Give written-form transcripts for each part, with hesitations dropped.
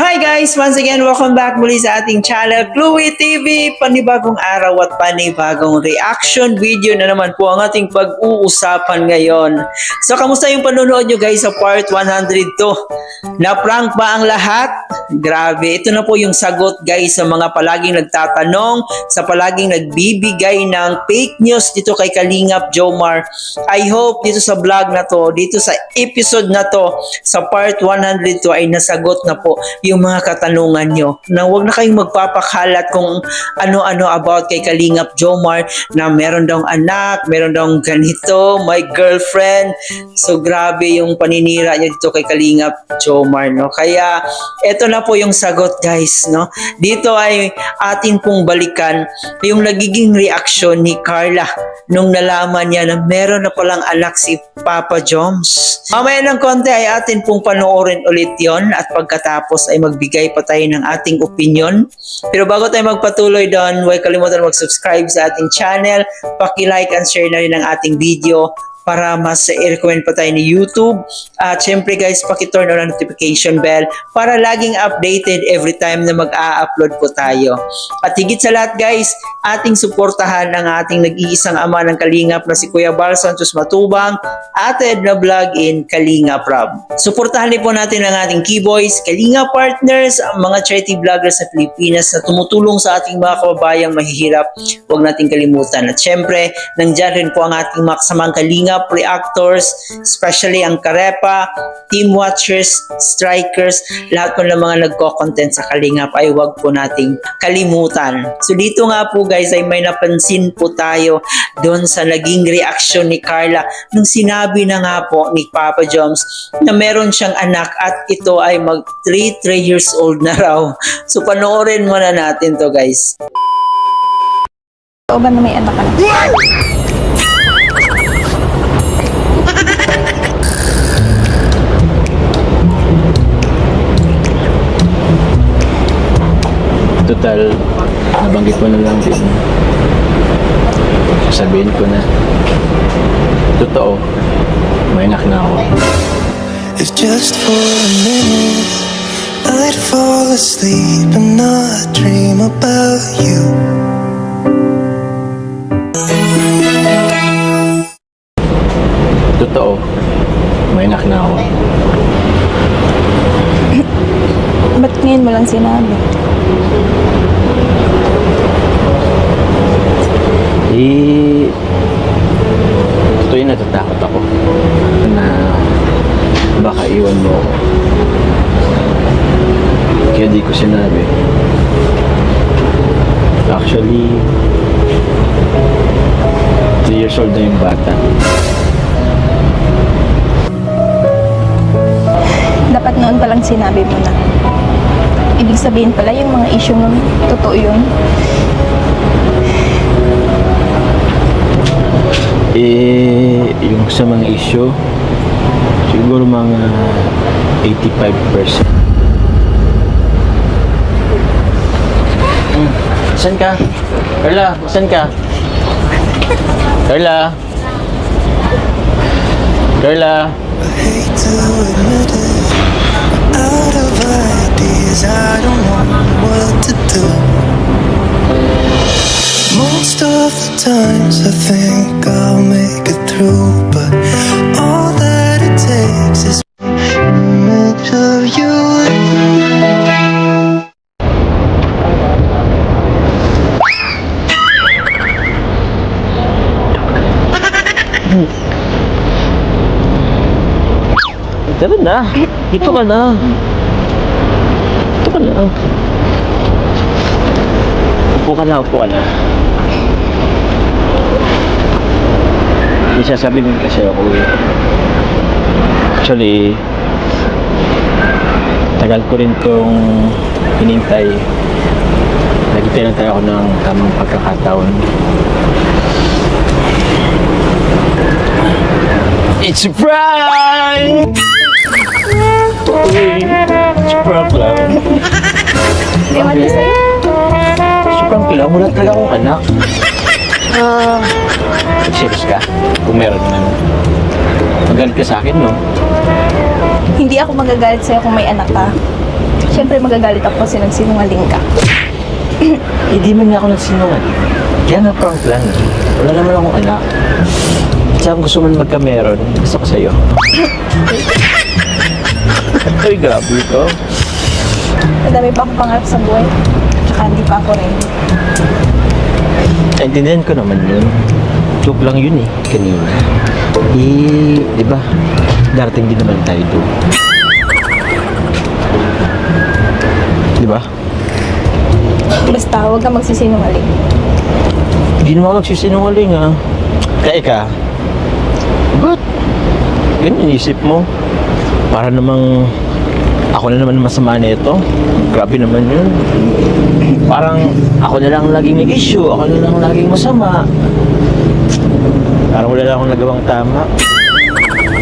Hi guys! Once again, welcome back muli sa ating channel, Chloe TV. Panibagong araw at panibagong reaction video na naman po ang ating pag-uusapan ngayon. So, kamusta yung panonood nyo guys sa part 102? Na-prank ba ang lahat? Grabe, ito na po yung sagot guys sa mga palaging nagtatanong, sa palaging nagbibigay ng fake news dito kay Kalingap Jomar. I hope dito sa vlog na to, dito sa episode na to, sa part 102 ay nasagot na po yung mga katanungan nyo. Na huwag na kayong magpapakalat kung ano-ano about kay Kalingap Jomar na meron daw anak, meron daw ganito, my girlfriend. So grabe yung paninira niya dito kay Kalingap Jomar, no? Kaya eto na po yung sagot guys, no? Dito ay atin pong balikan yung nagiging reaksyon ni Carla nung nalaman niya na meron na palang anak si Papa Joms. Mamaya ng konti ay atin pong panoorin ulit yon at pagkatapos ay magbigay pa tayo ng ating opinion. Pero bago tayo magpatuloy doon, huwag kalimutan mag-subscribe sa ating channel, paki-like and share na rin ang ating video para mas i-recommend pa tayo ni YouTube. At syempre guys, paki-turn on ang notification bell para laging updated every time na mag-a-upload po tayo. At higit sa lahat guys, ating suportahan ang ating nag-iisang ama ng Kalingap na si Kuya Bar Santos Matubang, ated na vlog in Kalingap Rob. Suportahan din po natin ang ating keyboys, Kalingap partners, ang mga charity vloggers sa Pilipinas na tumutulong sa ating mga kababayang mahihirap. Huwag nating kalimutan. At syempre, nandyan rin po ang ating mga kasamang Kalingap reactors, especially ang Karepa, team watchers, strikers, lahat po ng mga nagko-content sa Kalingap ay huwag po nating kalimutan. So dito nga po guys ay may napansin po tayo doon sa naging reaksyon ni Carla nung sinabi na nga po ni Papa Joms na meron siyang anak at ito ay mag 3 years old na raw. So panoorin muna natin to guys. O ba na may anak ka na? Total, nabanggit ko na lang din. Sasabihin ko na. Totoo, may anak na ako. If just for a minute I'd fall asleep and not dream about you. Totoo, may anak na ako. Ba't ngayon mo lang sinabi? Ito yung natatakot ako na baka iwan mo ako. Kaya di ko sinabi. Actually, 3 years old na yung bata. Dapat noon pa lang sinabi mo na. Ibig sabihin pala yung mga issue mo, totoo yun. Yung sa mga issue, siguro mga 85%. Saan ka? Carla, saan ka? Carla? Carla? I hate to admit it, out of ideas, I don't know what to do. Most of the times I think I'll make it through, but all that it takes is an image of you. Tara na. Dito ka na. Dito ka na. Upo ka na, upo ka na. Isasabi din kasi ako eh. Actually, tagal ko rin itong hinintay. Nagintay lang tayo ako ng tamang pagkakataon. It's a prank! It's a prank lang. Ewan ko sa'yo. It's a prank lang. Wala talaga akong anak. Serious ka? Kung meron man. Magalit ka sa akin, no? Hindi ako magagalit sa'yo kung may anak ka. Siyempre magagalit ako kasi nagsinungaling ka. Hindi man nga ako nagsinungaling. Kaya nga prank lang. Wala naman akong anak. Tsaka kung gusto mo magka-meron, gusto ko sa'yo. Ay, grabe ito. Madami pa akong pangarap sa buhay. Tsaka hindi pa ako ready. Naintindihan ko naman yun. Joke lang yun eh, kanina. Eh, di ba? Darating din naman tayo doon. Di ba? Basta huwag ka magsisinungaling. Hindi naman ako nagsisinungaling ah. Teka, ba't ganyan isip mo? Para namang ako na naman masama nito. Grabe naman yun. Parang ako na lang laging may issue, ako na lang laging masama. Parang wala lang akong nagawang tama.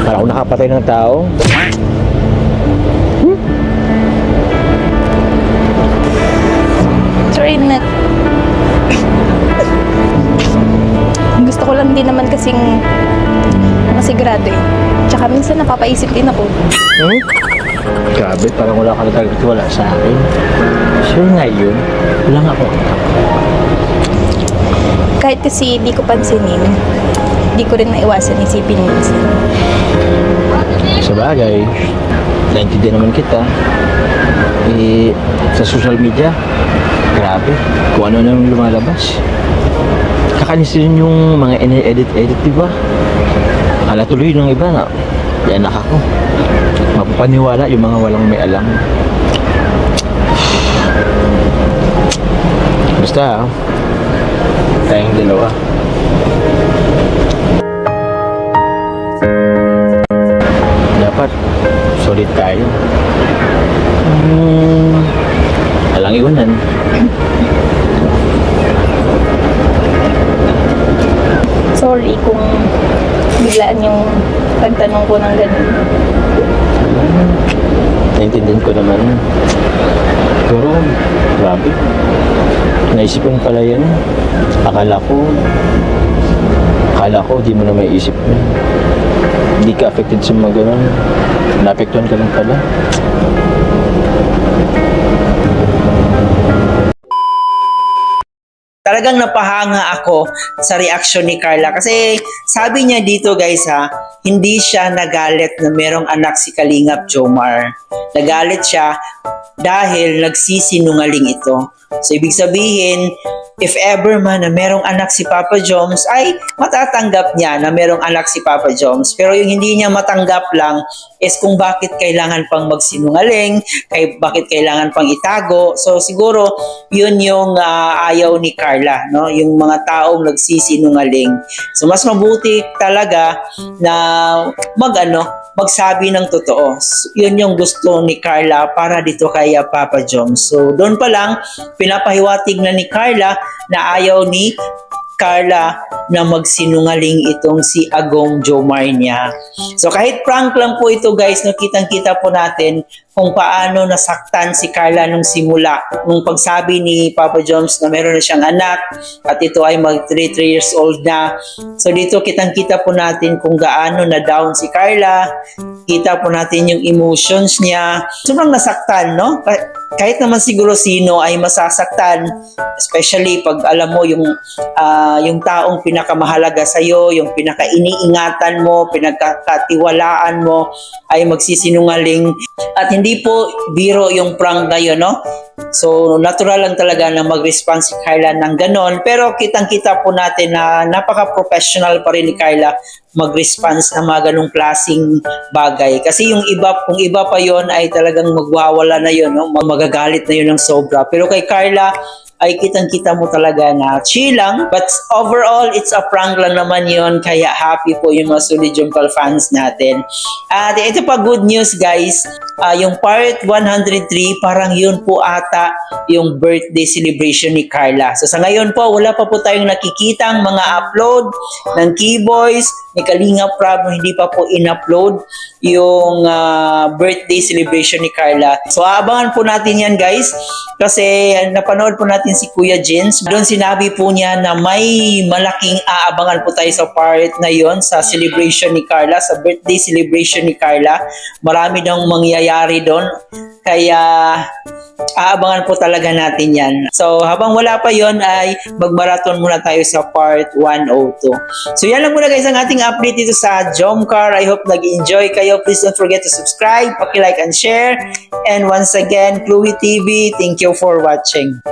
Parang ako nakapatay ng tao. Sorry na. Gusto ko lang din naman kasing masigurado eh. Tsaka minsan napapaisip din ako. Hmm? Grabe, parang wala ka na talaga wala sa akin. Sure nga yun. Wala nga ako. Kahit kasi di ko pansinin, di ko rin naiwasan isipin minsan. Sa bagay, naintindihan naman kita. Eh, sa social media, grabe, kung ano nang lumalabas. Kakainis din yung mga edit-edit, di ba? Akala tuloy ng iba na, yan anak ako. Mapapaniwala yung mga walang may alam. Basta, tayong dalawa. Dapat, solid tayo. Alang iwanan. Sorry kung biglaan yung pagtanong ko ng ganun. Naintindihan ko naman. Pero, grabe. Naisip ko pala yan. Akala ko, di mo na may isip mo. Hindi ka affected sa mga ganun. Naapektuhan ka lang pala. Talagang napahanga ako sa reaksyon ni Carla kasi sabi niya dito guys ha, hindi siya nagalit na merong anak si Kalingap Jomar. Nagalit siya dahil nagsisinungaling ito. So ibig sabihin, if ever man na merong anak si Papa Joms, ay matatanggap niya na merong anak si Papa Joms. Pero yung hindi niya matanggap lang is kung bakit kailangan pang magsinungaling, bakit kailangan pang itago. So siguro yun yung ayaw ni Carla, no? Yung mga taong nagsisinungaling. So mas mabuti talaga na magsabi ng totoo. So, yun yung gusto ni Carla para dito kay Papa Joms. So doon pa lang pinapahiwatig na ni Carla na ayaw ni Carla na magsinungaling itong si Agong Jomar niya. So kahit prank lang po ito guys, no, kitang-kita po natin kung paano nasaktan si Carla nung simula. Nung pagsabi ni Papa Joms na meron na siyang anak at ito ay mag 3 years old na. So dito kitang-kita po natin kung gaano na down si Carla. Kita po natin yung emotions niya. Sobrang nasaktan, no? Kahit naman siguro sino ay masasaktan, especially pag alam mo yung taong pinakamahalaga sa iyo, yung pinaka-iniingatan mo, pinagkakatiwalaan mo ay magsisinungaling at hindi po biro yung prank na yun, no? So natural lang talaga na mag-respond si Carla ng ganon, pero kitang-kita po natin na napaka-professional pa rin ni Carla mag-response ng mga ganong klaseng bagay. Kasi yung iba, kung iba pa yon ay talagang magwawala na yun, no? Magagalit na yun ng sobra. Pero kay Carla, ay kitang-kita mo talaga na chill lang. But overall, it's a prank lang naman yun. Kaya happy po yung mga Solid Jumpal fans natin. At ito pa good news guys. Yung part 103, parang yun po ata yung birthday celebration ni Carla. So sa ngayon po, wala pa po tayong nakikitang mga upload ng Keyboys, ni Kalinga Prab, hindi pa po in-upload yung birthday celebration ni Carla. So abangan po natin yan guys. Kasi napanood po natin natin si Kuya Jins. Doon sinabi po niya na may malaking aabangan po tayo sa part na yon sa celebration ni Carla, sa birthday celebration ni Carla. Marami daw mangyayari doon. Kaya aabangan po talaga natin yan. So habang wala pa yon ay magmarathon muna tayo sa part 102. So yan lang muna guys ang ating update dito sa Jomcar. I hope nag-enjoy kayo. Please don't forget to subscribe, paki-like and share. And once again, Chloe TV, thank you for watching.